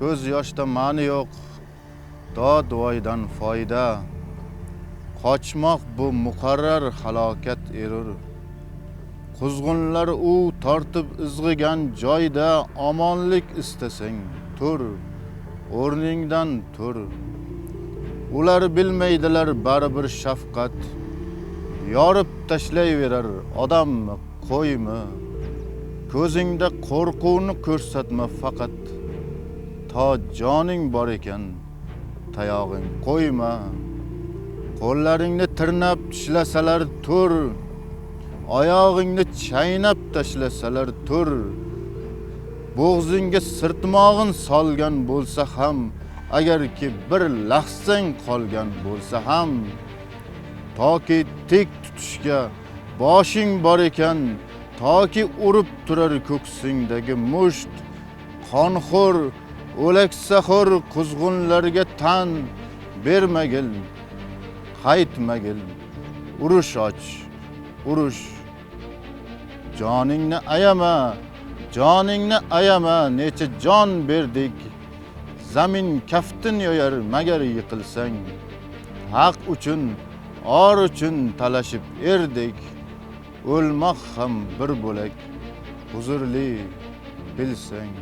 ko'z yoshda ma'ni yo'q, dod voydan foyda. Qochmoq bu muqarrar halokat erur. Quzg'unlar u tortib izg'igan joyda omonlik istasang tur, o'rningdan tur. Ular bilmaydilar baribir shafqat, yorib tashlayverar odammi, qo'ymi. Ko'zingda qo'rquvni ko'rsatma faqat, to joning bor ekan tayog'ing qo'yma. Qo'llaringni tirnab tishlasalar tur, oyog'ingni chaynab tashlasalar tur. Bo'g'zingga sirtmog'in solgan bo'lsa ham, agarki bir lahzang qolgan bo'lsa ham, toki tek tutishga boshing bor ekan, toki urib turar ko'ksingdagi musht, qonxo'r, o'laksaxo'r quzg'unlarga tan bermagil, qaytmagil, urush och, urush. Joningni ayama, necha jon berdik. Zamin kaftin yoyar magar yiqilsang. Haq uchun, or uchun talashib erdik. O'lmoq ham bir bo'lak huzurli bilsang.